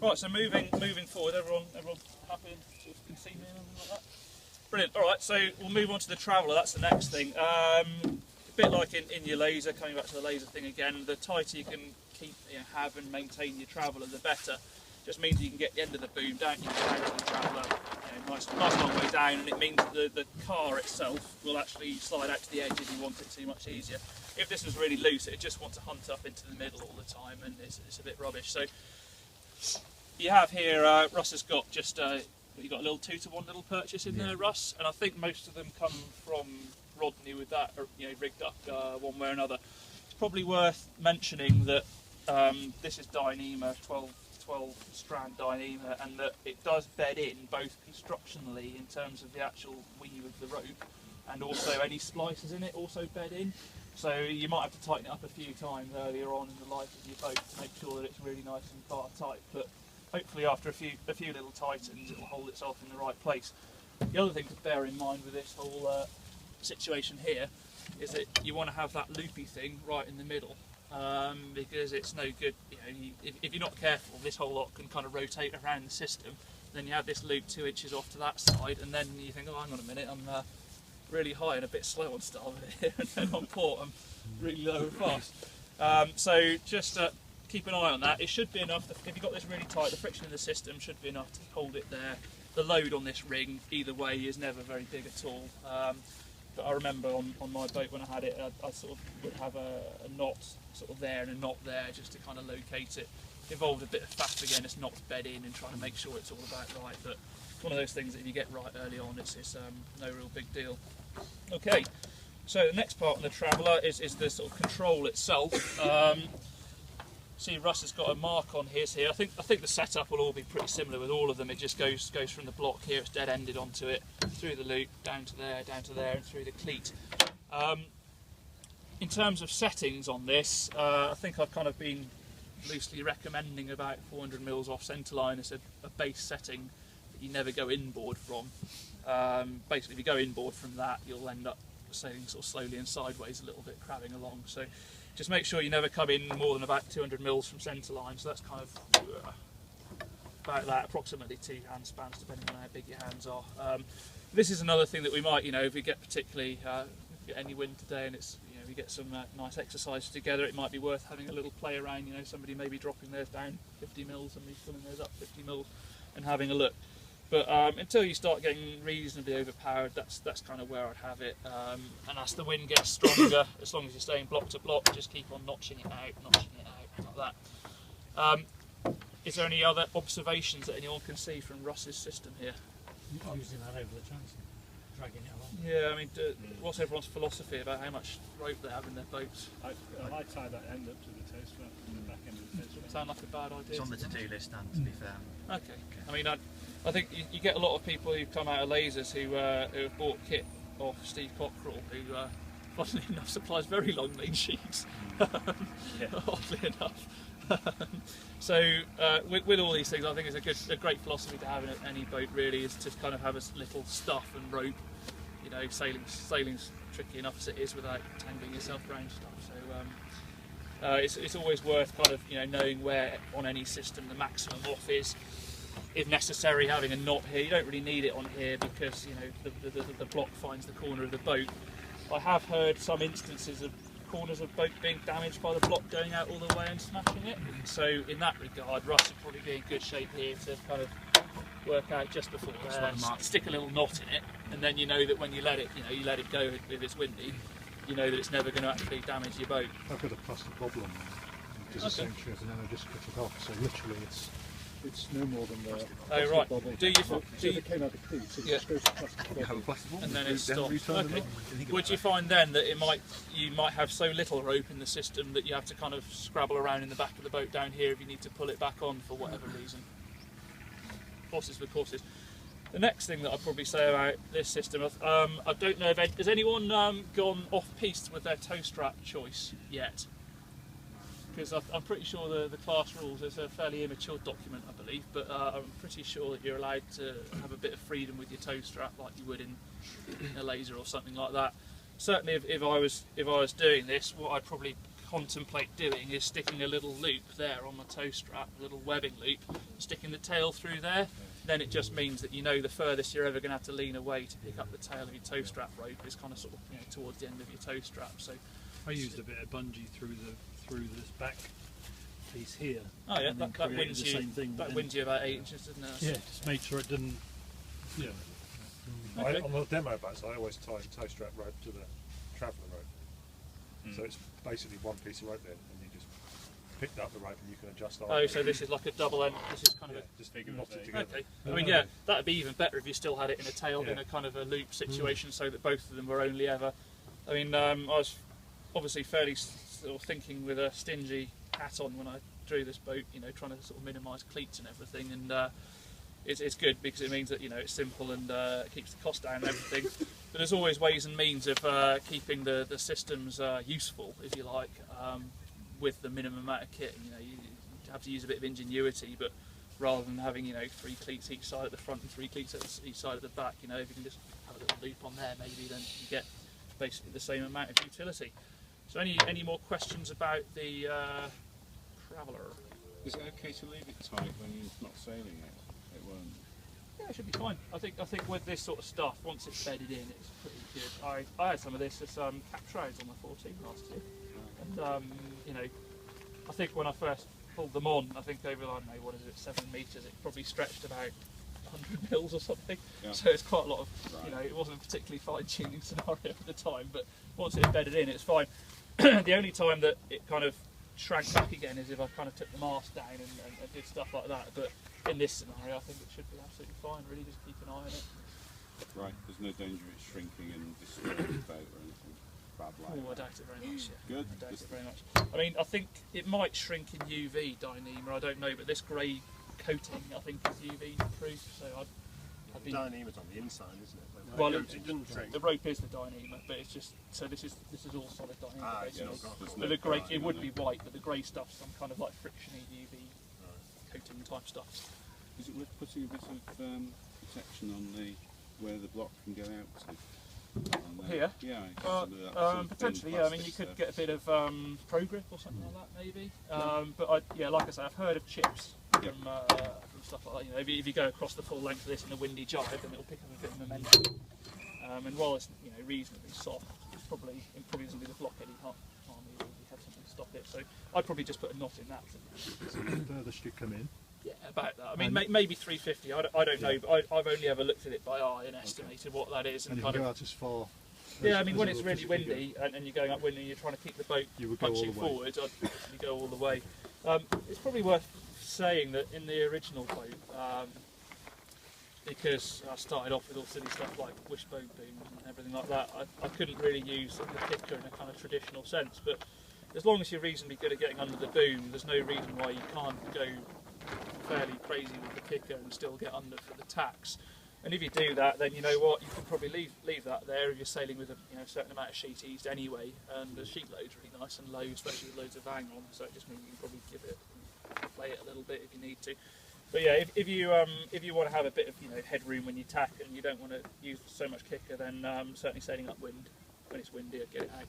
Right, so moving forward, everyone happy and sort of can see me and everything like that? Brilliant. All right, so we'll move on to the traveller. That's the next thing. A bit like in your laser, coming back to the laser thing again, the tighter you can keep, have and maintain your traveller, the better. Just means you can get the end of the boom down, you can down to the traveller, nice long way down, and it means that the car itself will actually slide out to the edge if you want it to much easier. If this was really loose, it just wants to hunt up into the middle all the time, and it's a bit rubbish. So you have here, Russ has got just, you've got a little 2-to-1 little purchase in there, Russ, and I think most of them come from Rodney with that, rigged up one way or another. It's probably worth mentioning that this is Dyneema, 12 strand Dyneema, and that it does bed in both constructionally in terms of the actual weave of the rope, and also any splices in it also bed in. So you might have to tighten it up a few times earlier on in the life of your boat to make sure that it's really nice and bar tight. But hopefully after a few little tightens, it will hold itself in the right place. The other thing to bear in mind with this whole situation here is that you want to have that loopy thing right in the middle, because it's no good. If you're not careful, this whole lot can kind of rotate around the system. Then you have this loop 2 inches off to that side, and then you think, oh, hang on a minute, I'm really high and a bit slow on starboard here, and then on port I'm really low and fast. So just keep an eye on that. It should be enough. If you've got this really tight, the friction in the system should be enough to hold it there. The load on this ring, either way, is never very big at all. But I remember on my boat when I had it, I sort of would have a knot sort of there and a knot there just to kind of locate it. Involved a bit of faff again, it's knots bed in and trying to make sure it's all about right. But it's one of those things that if you get right early on, it's no real big deal. Okay, so the next part of the Traveller is the sort of control itself. See, Russ has got a mark on his here. I think the setup will all be pretty similar with all of them. It just goes from the block here, it's dead ended onto it, through the loop, down to there, and through the cleat. In terms of settings on this, I think I've kind of been loosely recommending about 400 mils off centreline as a base setting that you never go inboard from. Basically, if you go inboard from that, you'll end up sailing sort of slowly and sideways a little bit, crabbing along. So just make sure you never come in more than about 200 mils from centreline. So that's kind of about that, approximately 2 hand spans, depending on how big your hands are. This is another thing that we might, if we get particularly get any wind today and it's we get some nice exercise together, it might be worth having a little play around. Somebody maybe dropping theirs down 50 mils, somebody pulling theirs up 50 mils, and having a look. But until you start getting reasonably overpowered, that's kind of where I'd have it. And as the wind gets stronger, as long as you're staying block to block, just keep on notching it out like that. Is there any other observations that anyone can see from Russ's system here? Using that over the transom, dragging it along. Yeah, I mean, what's everyone's philosophy about how much rope they have in their boats? I tie that end up to the tow strap and the back end of the tow strap. Sound like a bad idea? It's on the to-do list, Dan, to be fair. Okay. I mean, I think you get a lot of people who come out of lasers who have bought kit off Steve Cockerell, who, funnily enough, supplies very long lead sheets, oddly enough. So with all these things, I think it's a great philosophy to have in any boat, really, is to kind of have a little stuff and rope. Sailing's tricky enough as it is without tangling yourself around stuff. So it's always worth kind of knowing where on any system the maximum off is. If necessary, having a knot here. You don't really need it on here because the block finds the corner of the boat. I have heard some instances of corners of boat being damaged by the block going out all the way and smashing it. So in that regard, Russ would probably be in good shape here to kind of work out just before there, stick a little knot in it, and then you know that when you let it, you let it go if it's windy, you know that it's never going to actually damage your boat. I've got a plastic bobble on there, which is a century, and then I just cut it off. So literally, it's no more than the plastic bobble. Do you it came out of the cleat, so it just goes to plastic bobble. You have a plastic bobble, and then it stops. Okay. Would Would you find then that you might have so little rope in the system that you have to kind of scrabble around in the back of the boat down here if you need to pull it back on for whatever reason? Horses for courses. The next thing that I'd probably say about this system, I don't know if has anyone gone off piste with their tow strap choice yet? Because I'm pretty sure the class rules is a fairly immature document, I believe, but I'm pretty sure that you're allowed to have a bit of freedom with your tow strap, like you would in a laser or something like that. Certainly, if I was doing this, what I'd probably contemplate doing is sticking a little loop there on the tow strap, a little webbing loop, sticking the tail through there. Then it just means that you know the furthest you're ever going to have to lean away to pick up the tail of your tow strap rope is kind of sort of, you know, towards the end of your tow strap. So I used a bit of bungee through this back piece here. oh yeah, and then that created wins the you. same thing, That and- wins you about 8 inches, doesn't it? Yeah, just made sure it didn't. Yeah. Okay. On the demo bats, I always tie the tow strap rope to the traveller rope. So it's basically one piece of rope then, and you just picked up the rope and you can adjust on. Oh, so this is like a double end. This is kind of Yeah, a just knot it together. okay. I mean, yeah, that'd be even better if you still had it in a tail in Yeah. a kind of a loop situation, so that both of them were only ever. I mean, I was obviously fairly sort of thinking with a stingy hat on when I drew this boat, you know, trying to sort of minimise cleats and everything, and it's good because it means that, you know, it's simple and it keeps the cost down and everything. But there's always ways and means of keeping the systems useful, if you like, with the minimum amount of kit. You know, you have to use a bit of ingenuity, but rather than having, you know, 3 cleats each side at the front and 3 cleats each side at the back, you know, if you can just have a little loop on there, maybe then you get basically the same amount of utility. So any more questions about the Traveller? Is it okay to leave it tight when you're not sailing it? It won't. Yeah, it should be fine. I think with this sort of stuff, once it's bedded in, it's pretty good. I had some of this as cap shrouds on my 14 last year, and you know, I think when I first pulled them on, I think over, I don't know, what is it, 7 metres, it probably stretched about 100 mils or something. Yeah. So it's quite a lot of, you know, it wasn't a particularly fine-tuning scenario at the time, but once it's bedded in, it's fine. The only time that it kind of shrank back again is if I kind of took the mast down and did stuff like that. But in this scenario, I think it should be absolutely fine. Really, just keep an eye on it. Right, there's no danger of it shrinking and destroying the boat or anything bad like Oh, I that. doubt it very much. Yeah. Good. I doubt Just- it very much. I mean, I think it might shrink in UV, Dyneema. I don't know, but this grey coating, I think, is UV proof. So I'd be. Dyneema's on the inside, isn't it? Well, it doesn't shrink. The rope is the Dyneema, but it's just so this is all solid Dyneema. Ah, it's basically. not got There's But no the grey, crack it in would it. be white, but the grey stuff's some kind of like frictiony UV coating type stuff. Is it worth putting a bit of protection on the where the block can go out to? On there? Here? Yeah. some of that sort of thin Potentially, yeah. I mean, you plastic could stuff. get a bit of pro grip or something like that, maybe. But yeah, like I say, I've heard of chips from stuff like that. You know, if you go across the full length of this in a windy jibe, then it'll pick up a bit of momentum. And while it's, you know, reasonably soft, it probably doesn't be the blockheady harm. You have something to stop it. So I'd probably just put a knot in that. So the furthest you come in. Yeah, about that. I mean, maybe 350. I don't know, but I've only ever looked at it by eye and estimated what that is. And And you kind can of go out as far. yeah, I mean, as when it it's will really physically go. windy and you're going upwind and you're trying to keep the boat You would go all punching the way. forward, I'd actually go all the way. It's probably worth saying that in the original boat, because I started off with all silly stuff like wishbone booms and everything like that, I couldn't really use the kicker in a kind of traditional sense. But as long as you're reasonably good at getting under the boom, there's no reason why you can't go fairly crazy with the kicker and still get under for the tacks. And if you do that, then you know what, you can probably leave that there if you're sailing with a certain amount of sheet eased anyway, and the sheet load's really nice and low, especially with loads of vang on, so it just means you can probably play it a little bit if you need to. But yeah, if you want to have a bit of headroom when you tack and you don't want to use so much kicker, then certainly sailing upwind when it's windy, I'd get it out.